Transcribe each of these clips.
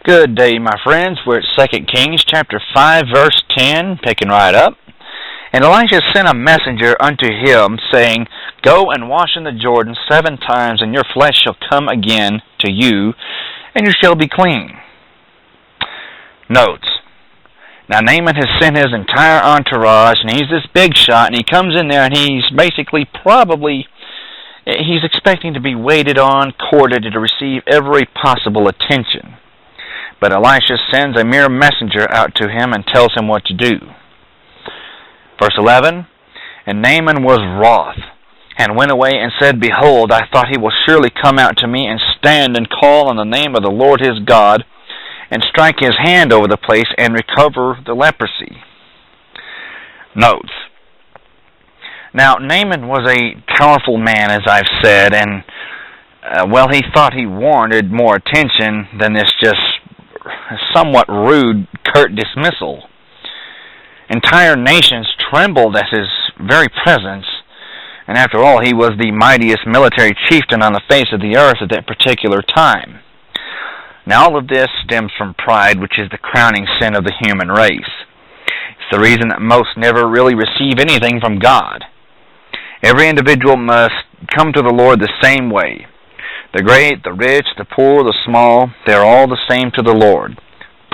Good day, my friends. We're at 2 Kings chapter 5, verse 10, picking right up. And Elisha sent a messenger unto him, saying, Go and wash in the Jordan 7 times, and your flesh shall come again to you, and you shall be clean. Notes. Now Naaman has sent his entire entourage, and he's this big shot, and he comes in there, and he's basically he's expecting to be waited on, courted, and to receive every possible attention. But Elisha sends a mere messenger out to him and tells him what to do. Verse 11, And Naaman was wroth, and went away and said, Behold, I thought he will surely come out to me and stand and call on the name of the Lord his God, and strike his hand over the place and recover the leprosy. Notes. Now, Naaman was a powerful man, as I've said, and, he thought he warranted more attention than this just somewhat rude, curt dismissal. Entire nations trembled at his very presence, and after all, he was the mightiest military chieftain on the face of the earth at that particular time. Now, all of this stems from pride, which is the crowning sin of the human race. It's the reason that most never really receive anything from God. Every individual must come to the Lord the same way. The great, the rich, the poor, the small, they're all the same to the Lord.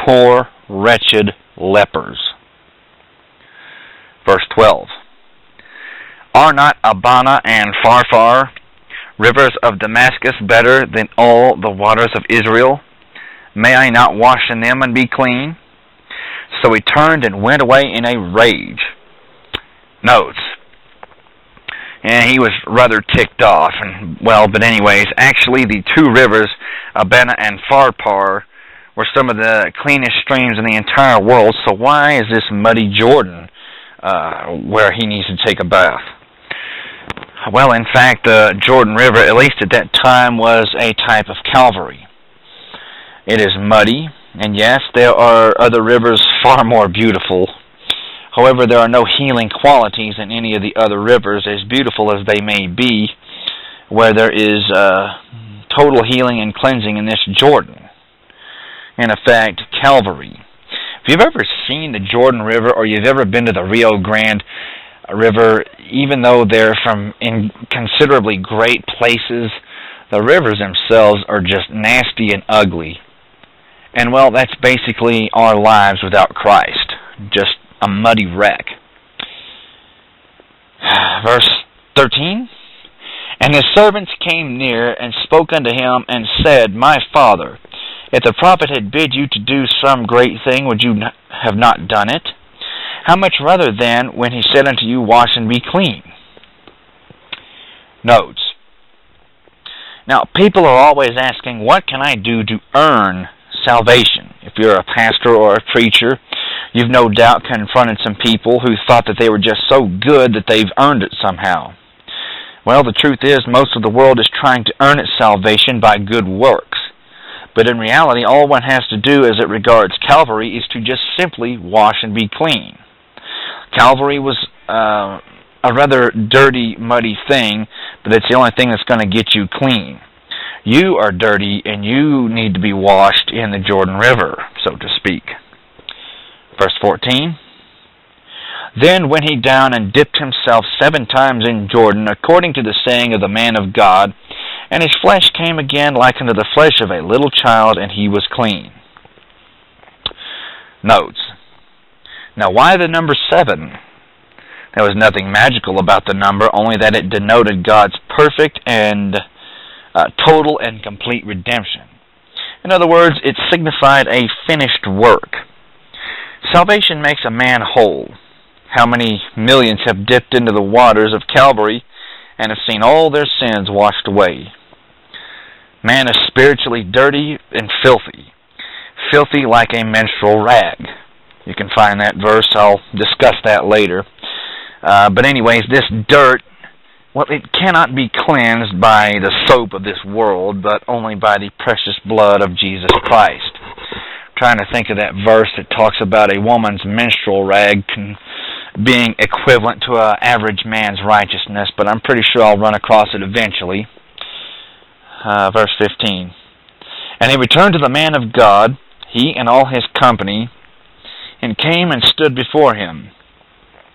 Poor, wretched lepers. Verse 12. Are not Abana and Pharpar, rivers of Damascus, better than all the waters of Israel? May I not wash in them and be clean? So he turned and went away in a rage. Notes. And he was rather ticked off. But anyways, actually the two rivers, Abana and Pharpar, were some of the cleanest streams in the entire world. So why is this muddy Jordan where he needs to take a bath? Well, in fact, the Jordan River, at least at that time, was a type of Calvary. It is muddy, and yes, there are other rivers far more beautiful. However, there are no healing qualities in any of the other rivers, as beautiful as they may be, where there is total healing and cleansing in this Jordan. In effect, Calvary. If you've ever seen the Jordan River, or you've ever been to the Rio Grande River, even though they're from considerably great places, the rivers themselves are just nasty and ugly. And that's basically our lives without Christ. Just a muddy wreck. Verse 13. And his servants came near and spoke unto him and said, My father, if the prophet had bid you to do some great thing, would you have not done it? How much rather then when he said unto you, Wash and be clean? Notes. Now, people are always asking, what can I do to earn salvation? If you're a pastor or a preacher, you've no doubt confronted some people who thought that they were just so good that they've earned it somehow. Well, the truth is, most of the world is trying to earn its salvation by good works. But in reality, all one has to do as it regards Calvary is to just simply wash and be clean. Calvary was a rather dirty, muddy thing, but it's the only thing that's going to get you clean. You are dirty, and you need to be washed in the Jordan River, so to speak. Verse 14. Then went he down and dipped himself 7 times in Jordan, according to the saying of the man of God, and his flesh came again like unto the flesh of a little child, and he was clean. Notes. Now, why the number 7? There was nothing magical about the number, only that it denoted God's perfect and total and complete redemption. In other words, it signified a finished work. Salvation makes a man whole. How many millions have dipped into the waters of Calvary and have seen all their sins washed away? Man is spiritually dirty and filthy like a menstrual rag. You can find that verse. I'll discuss that later. But anyways, this dirt, it cannot be cleansed by the soap of this world, but only by the precious blood of Jesus Christ. I'm trying to think of that verse that talks about a woman's menstrual rag being equivalent to an average man's righteousness, but I'm pretty sure I'll run across it eventually. Verse 15. And he returned to the man of God, he and all his company, and came and stood before him.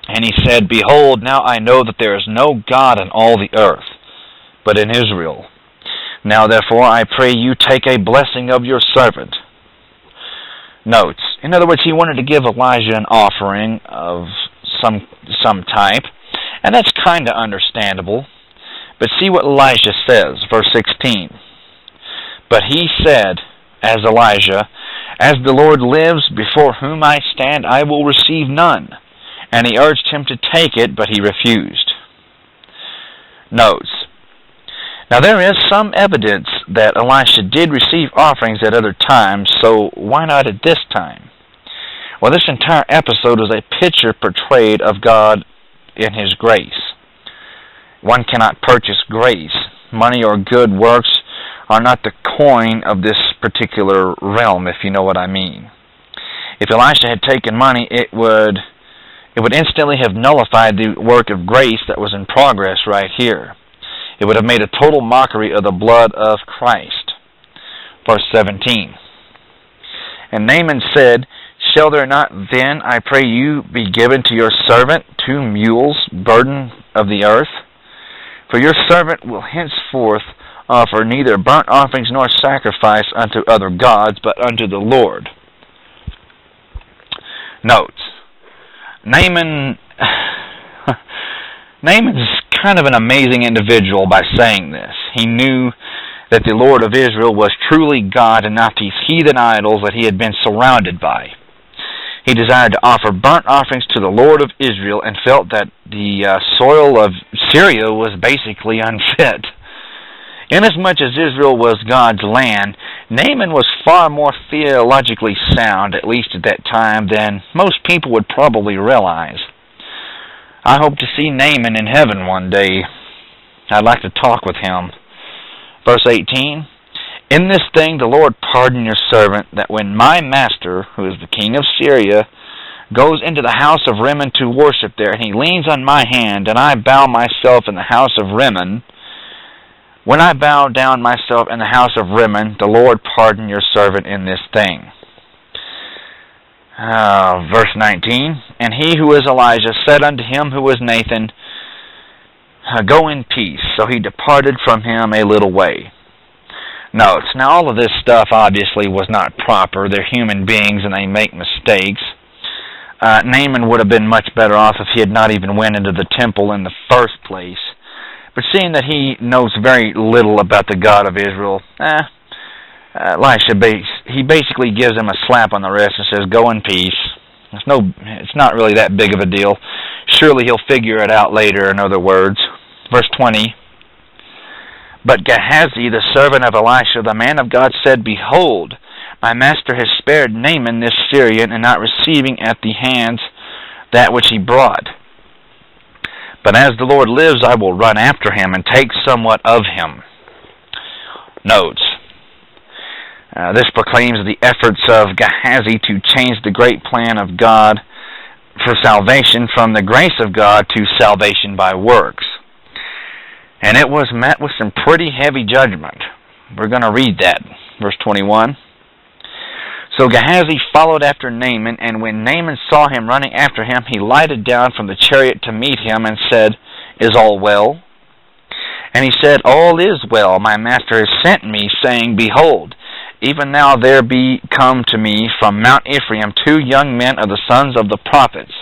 And he said, Behold, now I know that there is no God in all the earth, but in Israel. Now therefore I pray you take a blessing of your servant. Notes. In other words, he wanted to give Elijah an offering of some type, and that's kind of understandable. But see what Elijah says, verse 16. But he said, as Elijah, As the Lord lives, before whom I stand, I will receive none. And he urged him to take it, but he refused. Notes. Now there is some evidence that Elisha did receive offerings at other times, so why not at this time? Well, this entire episode is a picture portrayed of God in His grace. One cannot purchase grace. Money or good works are not the coin of this particular realm, if you know what I mean. If Elisha had taken money, it would instantly have nullified the work of grace that was in progress right here. It would have made a total mockery of the blood of Christ. Verse 17. And Naaman said, Shall there not then, I pray you, be given to your servant 2 mules, burden of the earth? For your servant will henceforth offer neither burnt offerings nor sacrifice unto other gods, but unto the Lord. Notes. Naaman's kind of an amazing individual by saying this. He knew that the Lord of Israel was truly God and not these heathen idols that he had been surrounded by. He desired to offer burnt offerings to the Lord of Israel and felt that the soil of Syria was basically unfit. Inasmuch as Israel was God's land, Naaman was far more theologically sound, at least at that time, than most people would probably realize. I hope to see Naaman in heaven one day. I'd like to talk with him. Verse 18, In this thing the Lord pardon your servant, that when my master, who is the king of Syria, goes into the house of Rimmon to worship there, and he leans on my hand, and I bow myself in the house of Rimmon, when I bow down myself in the house of Rimmon, the Lord pardon your servant in this thing. Verse 19, And he who is Elijah said unto him who was Nathan, Go in peace. So he departed from him a little way. Notes. Now all of this stuff obviously was not proper. They're human beings and they make mistakes. Naaman would have been much better off if he had not even went into the temple in the first place. But seeing that he knows very little about the God of Israel, Elisha, he basically gives him a slap on the wrist and says, Go in peace. It's not really that big of a deal. Surely he'll figure it out later, in other words. Verse 20, But Gehazi, the servant of Elisha, the man of God, said, Behold, my master has spared Naaman this Syrian, and not receiving at the hands that which he brought. But as the Lord lives, I will run after him and take somewhat of him. Notes. This proclaims the efforts of Gehazi to change the great plan of God for salvation from the grace of God to salvation by works. And it was met with some pretty heavy judgment. We're going to read that. Verse 21. So Gehazi followed after Naaman, and when Naaman saw him running after him, he lighted down from the chariot to meet him and said, Is all well? And he said, All is well. My master has sent me, saying, Behold, even now there be come to me from Mount Ephraim 2 young men of the sons of the prophets.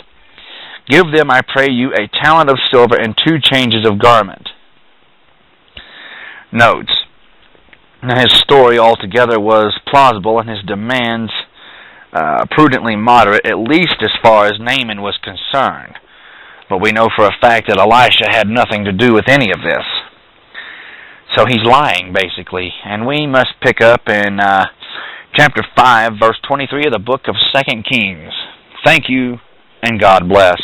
Give them, I pray you, a talent of silver and 2 changes of garment. Notes. Now his story altogether was plausible, and his demands prudently moderate, at least as far as Naaman was concerned. But we know for a fact that Elisha had nothing to do with any of this. So he's lying, basically. And we must pick up in chapter 5, verse 23 of the book of 2 Kings. Thank you, and God bless.